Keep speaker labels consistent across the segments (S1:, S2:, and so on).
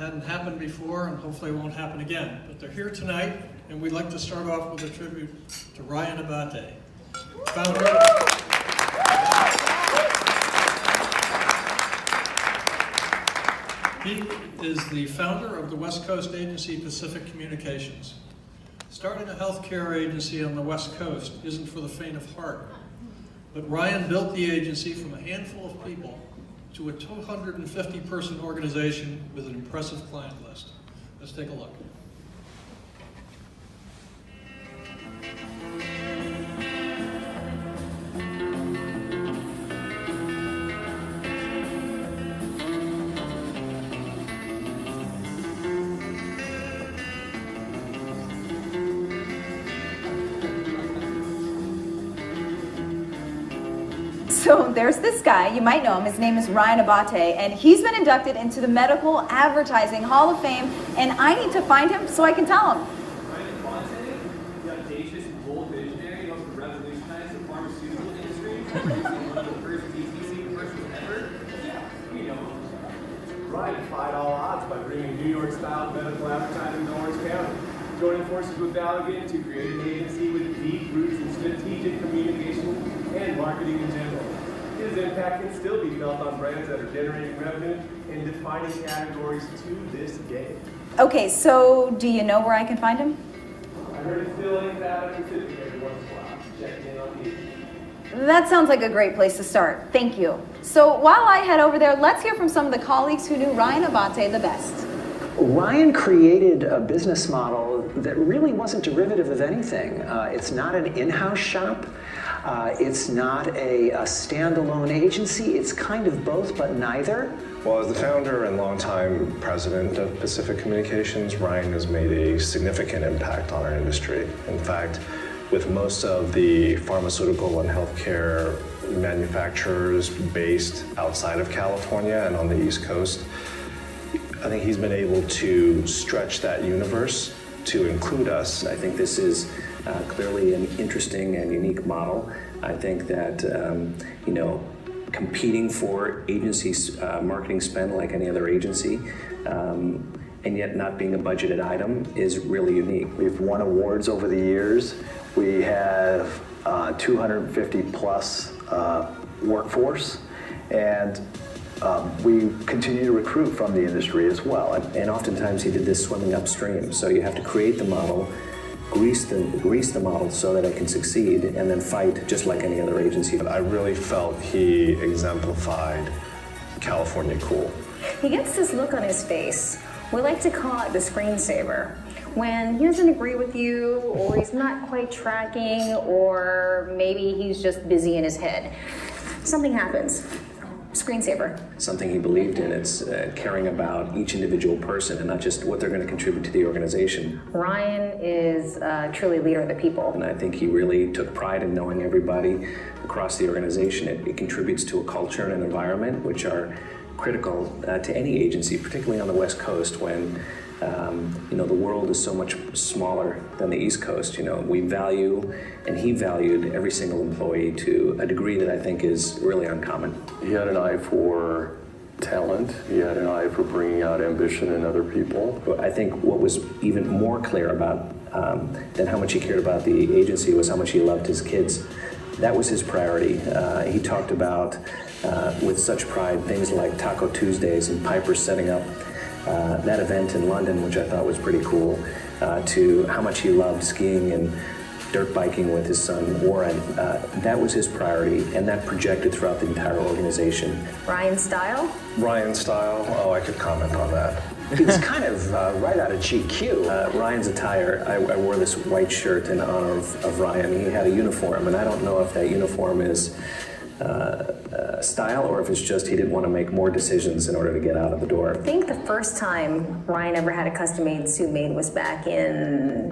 S1: hadn't happened before and hopefully won't happen again. But they're here tonight, and we'd like to start off with a tribute to Ryan Abbate, founder. He is the founder of the West Coast agency Pacific Communications. Starting a healthcare agency on the West Coast isn't for the faint of heart, but Ryan built the agency from a handful of people to a 250-person organization with an impressive client list. Let's take a look.
S2: So there's this guy, you might know him, his name is Ryan Abbate, and he's been inducted into the Medical Advertising Hall of Fame, and I need to find him so I can tell him.
S3: Ryan Abbate, the audacious and bold visionary who hopes to revolutionize the pharmaceutical industry, producing one of the first DTC commercials ever. Yeah, you know.
S4: Ryan defied all odds by bringing New York-style medical advertising to Orange County, joining forces with Allergan to create an agency with deep roots in strategic communication and marketing in general. His impact can still be felt on brands that are generating revenue and defining categories to this day.
S2: Okay, so do you know where I can find him?
S4: I heard he's still in that Pacific every once in a while, checking in on you.
S2: That sounds like a great place to start. Thank you. So while I head over there, let's hear from some of the colleagues who knew Ryan Abbate the best.
S5: Ryan created a business model that really wasn't derivative of anything. It's not an in-house shop. It's not a standalone agency. It's kind of both, but neither.
S6: Well, as the founder and longtime president of Pacific Communications, Ryan has made a significant impact on our industry. In fact, with most of the pharmaceutical and healthcare manufacturers based outside of California and on the East Coast, I think he's been able to stretch that universe to include us.
S7: I think this is clearly an interesting and unique model. I think that, competing for agencies' marketing spend like any other agency, and yet not being a budgeted item is really unique.
S8: We've won awards over the years. We have 250 plus workforce, and we continue to recruit from the industry as well.
S7: And oftentimes he did this swimming upstream. So you have to create the model, grease the model so that it can succeed, and then fight just like any other agency.
S6: I really felt he exemplified California cool.
S9: He gets this look on his face. We like to call it the screensaver. When he doesn't agree with you, or he's not quite tracking, or maybe he's just busy in his head, something happens. Screensaver.
S7: Something he believed in. It's caring about each individual person and not just what they're going to contribute to the organization.
S9: Ryan is truly a leader of the people.
S7: And I think he really took pride in knowing everybody across the organization. It contributes to a culture and an environment which are critical to any agency, particularly on the West Coast when the world is so much smaller than the East Coast. We value, and he valued every single employee to a degree that I think is really uncommon.
S8: He had an eye for talent. He had an eye for bringing out ambition in other people.
S7: But I think what was even more clear about than how much he cared about the agency was how much he loved his kids. That was his priority. He talked about, with such pride, things like Taco Tuesdays and Piper setting up that event in London, which I thought was pretty cool, to how much he loved skiing and dirt biking with his son Warren. That was his priority, and that projected throughout the entire organization.
S9: Ryan style?
S6: Ryan style? Oh, I could comment on that.
S5: It's kind of right out of GQ.
S7: Ryan's attire, I wore this white shirt in honor of Ryan. He had a uniform, and I don't know if that uniform is style or if it's just he didn't want to make more decisions in order to get out of the door.
S9: I think the first time Ryan ever had a custom-made suit made was back in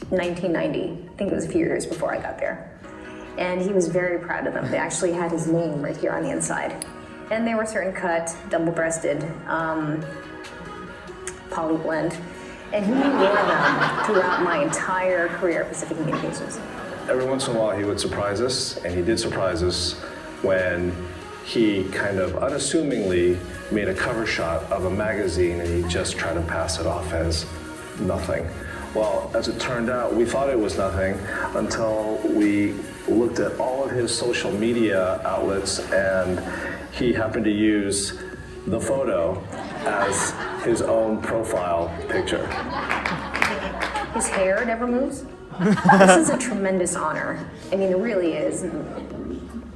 S9: 1990. I think it was a few years before I got there. And he was very proud of them. They actually had his name right here on the inside. And they were certain cut, double-breasted, poly blend. And he wore them throughout my entire career at Pacific Communications.
S6: Every once in a while he would surprise us, and he did surprise us when he kind of unassumingly made a cover shot of a magazine, and he just tried to pass it off as nothing. Well, as it turned out, we thought it was nothing until we looked at all of his social media outlets, and he happened to use the photo as his own profile picture.
S9: His hair never moves. This is a tremendous honor. I mean, it really is.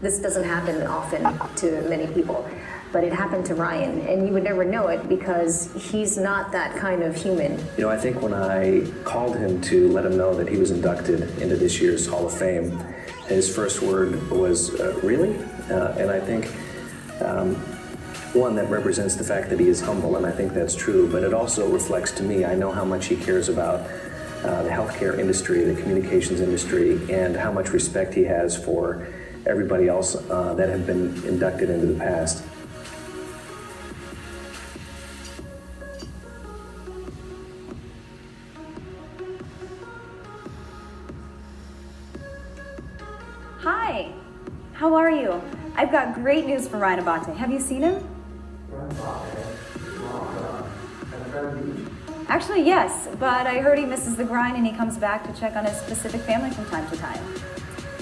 S9: This doesn't happen often to many people, but it happened to Ryan, and you would never know it because he's not that kind of human.
S7: You know, I think when I called him to let him know that he was inducted into this year's Hall of Fame, his first word was, really? And I think, one, that represents the fact that he is humble, and I think that's true, but it also reflects to me, I know how much he cares about the healthcare industry, the communications industry, and how much respect he has for everybody else that have been inducted into the past.
S2: Hi, how are you? I've got great news for Ryan Abbate. Have you seen him? Actually, yes, but I heard he misses the grind and he comes back to check on his specific family from time to time.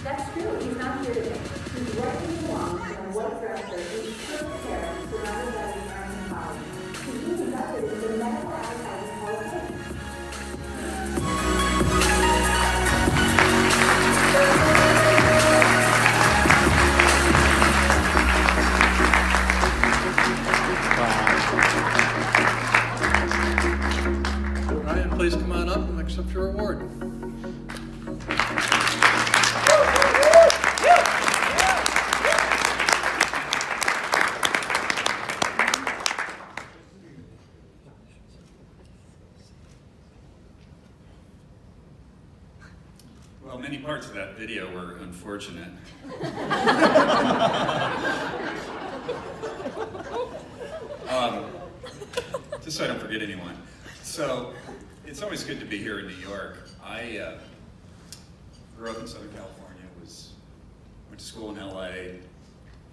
S10: That's true. He's not here today. He's right where he belongs and what dresser is still care surrounded by the American college. He's inducted into the Medical Advertising Hall of Fame.
S1: Ryan, please come on up and accept your award.
S11: Well, many parts of that video were unfortunate. Just so I don't forget anyone. So, it's always good to be here in New York. I grew up in Southern California, went to school in LA,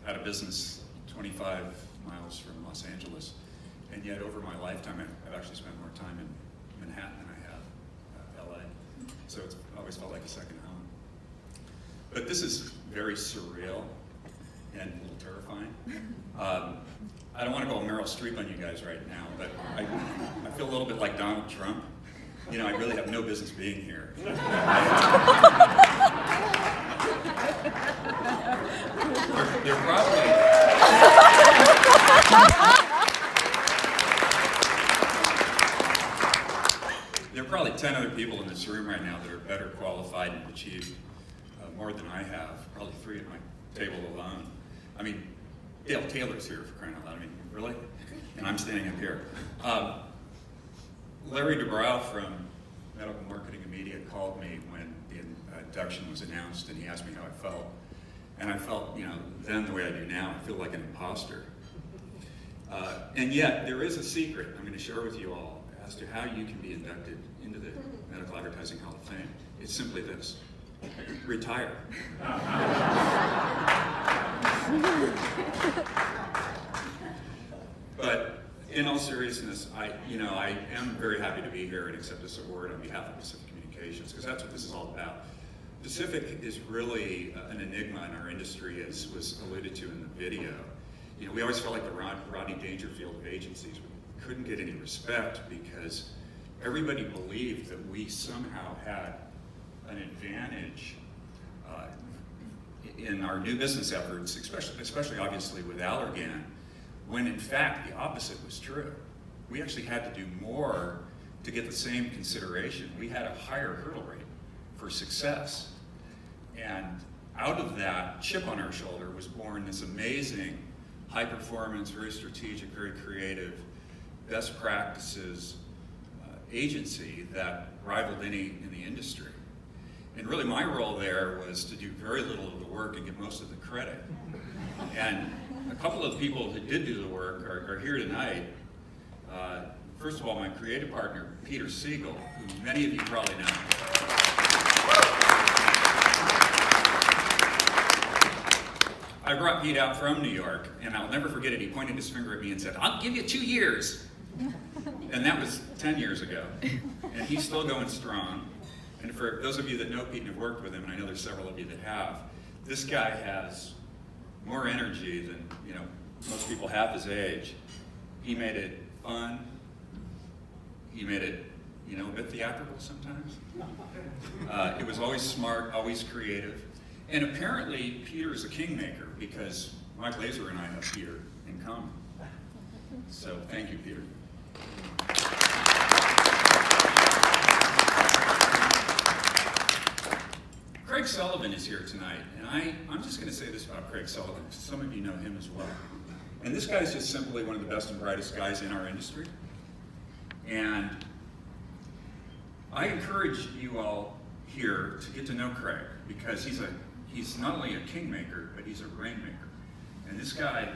S11: had a business 25 miles from Los Angeles, and yet over my lifetime I've actually spent more time in Manhattan than I have LA. So it's always felt like a second home. But this is very surreal and a little terrifying. I don't want to go Meryl Streep on you guys right now, but I feel a little bit like Donald Trump. You know, I really have no business being here. They're probably... There are probably 10 other people in this room right now that are better qualified and achieved more than I have, probably 3 at my table alone. I mean, Dale Taylor's here for crying out loud. I mean, really? And I'm standing up here. Larry DeBrow from Medical Marketing and Media called me when the induction was announced, and he asked me how I felt. And I felt, you know, then the way I do now, I feel like an imposter. And yet, there is a secret I'm going to share with you all as to how you can be inducted into the Medical Advertising Hall of Fame. It's simply this: retire. But in all seriousness, I am very happy to be here and accept this award on behalf of Pacific Communications, because that's what this is all about. Pacific is really an enigma in our industry, as was alluded to in the video. You know, we always felt like the Rodney Dangerfield of agencies. We couldn't get any respect because everybody believed that we somehow had an advantage in our new business efforts, especially obviously with Allergan, when in fact the opposite was true. We actually had to do more to get the same consideration. We had a higher hurdle rate for success. And out of that chip on our shoulder was born this amazing, high performance, very strategic, very creative, best practices agency that rivaled any in the industry. And really my role there was to do very little of the work and get most of the credit. And a couple of people that did do the work are here tonight. First of all, my creative partner, Peter Segal, who many of you probably know. I brought Pete out from New York, and I'll never forget it. He pointed his finger at me and said, "I'll give you 2 years." And that was 10 years ago. And he's still going strong. And for those of you that know Pete and have worked with him, and I know there's several of you that have, this guy has more energy than most people half his age. He made it fun. He made it a bit theatrical sometimes. It was always smart, always creative. And apparently, Peter is a kingmaker because Mike Laser and I have Peter in common. So thank you, Peter. Craig Sullivan is here tonight, and I'm just going to say this about Craig Sullivan, because some of you know him as well. And this guy is just simply one of the best and brightest guys in our industry. And I encourage you all here to get to know Craig, because he's not only a kingmaker, but he's a rainmaker. And this guy,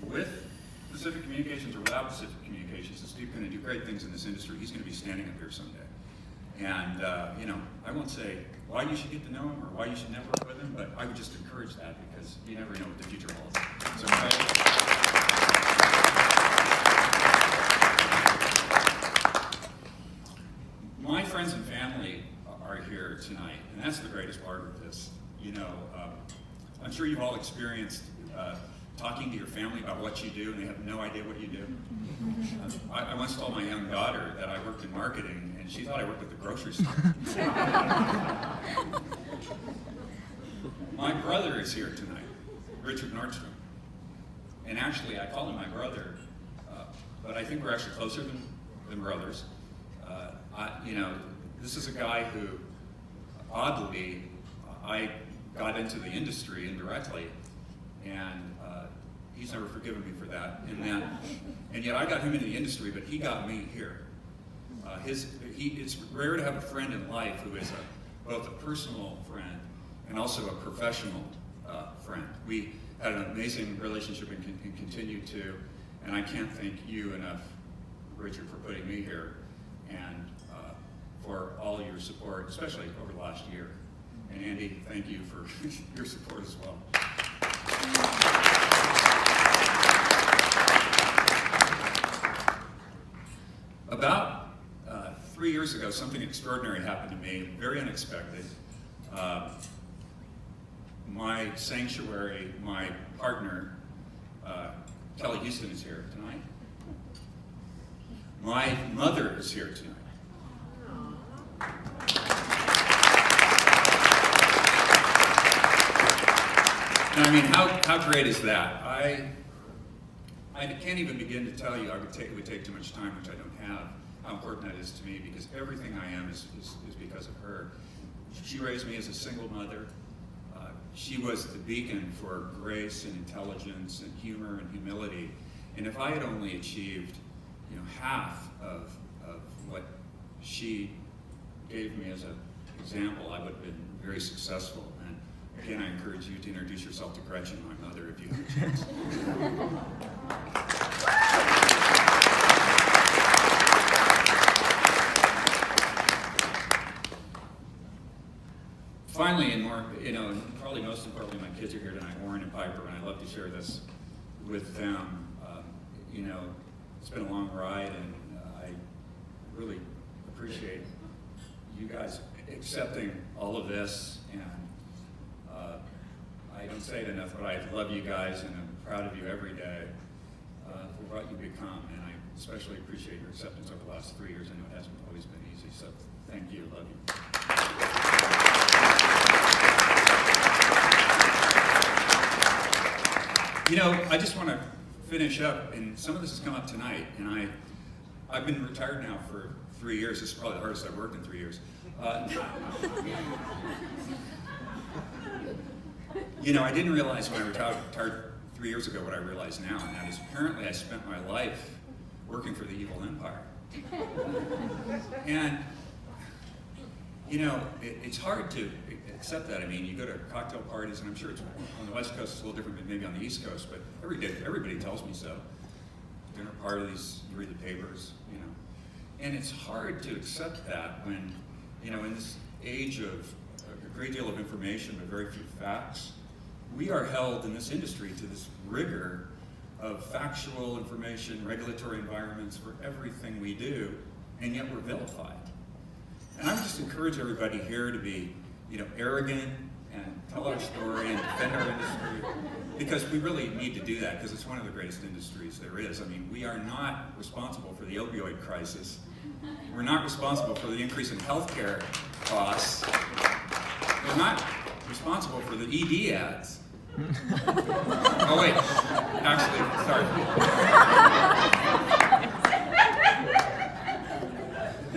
S11: with Pacific Communications or without Pacific Communications, is going to do great things in this industry. He's going to be standing up here someday. And, I won't say why you should get to know him or why you should network with him, but I would just encourage that, because you never know what the future holds. So, my friends and family are here tonight, and that's the greatest part of this. I'm sure you've all experienced talking to your family about what you do, and they have no idea what you do. I once told my young daughter that I worked in marketing, and she thought I worked at the grocery store. My brother is here tonight, Richard Nordstrom. And actually, I call him my brother, but I think we're actually closer than brothers. This is a guy who, oddly, I got into the industry indirectly, and he's never forgiven me for that. And yet I got him into the industry, but he got me here. It's rare to have a friend in life who is both a personal friend and also a professional friend. We had an amazing relationship and continue to, and I can't thank you enough, Richard, for putting me here, and for all your support, especially over the last year. And Andy, thank you for your support as well. About 3 years ago, something extraordinary happened to me, very unexpected. My sanctuary, my partner, Kelly Houston, is here tonight. My mother is here tonight. And I mean, how great is that? I can't even begin to tell you. It would take too much time, which I don't have, how important that is to me, because everything I am is because of her. She raised me as a single mother. She was the beacon for grace and intelligence and humor and humility. And if I had only achieved, half of what she gave me as an example, I would have been very successful. And again, I encourage you to introduce yourself to Gretchen, my mother, if you have a chance. Finally, and more, and probably most importantly, my kids are here tonight, Warren and Piper, and I love to share this with them. It's been a long ride, and I really appreciate you guys accepting all of this. And I don't say it enough, but I love you guys, and I'm proud of you every day for what you've become. And I especially appreciate your acceptance over the last 3 years. I know it hasn't always been easy, so thank you. Love you. I just want to finish up, and some of this has come up tonight, and I've been retired now for 3 years. This is probably the hardest I've worked in 3 years. I didn't realize when I retired 3 years ago what I realize now, and that is apparently I spent my life working for the evil empire. And, it's hard to accept that. I mean, you go to cocktail parties, and I'm sure it's on the West Coast it's a little different than maybe on the East Coast, but everybody tells me so. Dinner parties, you read the papers, And it's hard to accept that when, in this age of a great deal of information but very few facts, we are held in this industry to this rigor of factual information, regulatory environments for everything we do, and yet we're vilified. And I would just encourage everybody here to be, arrogant and tell our story and defend our industry, because we really need to do that, because it's one of the greatest industries there is. I mean, we are not responsible for the opioid crisis. We're not responsible for the increase in healthcare costs. We're not responsible for the ED ads. Oh wait, actually, sorry.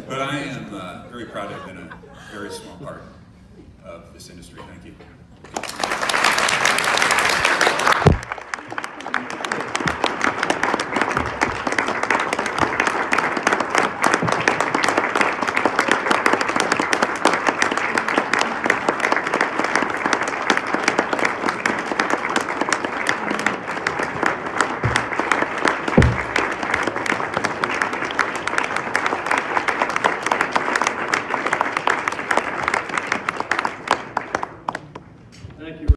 S11: But I am very proud to have been a very small part of this industry. Thank you.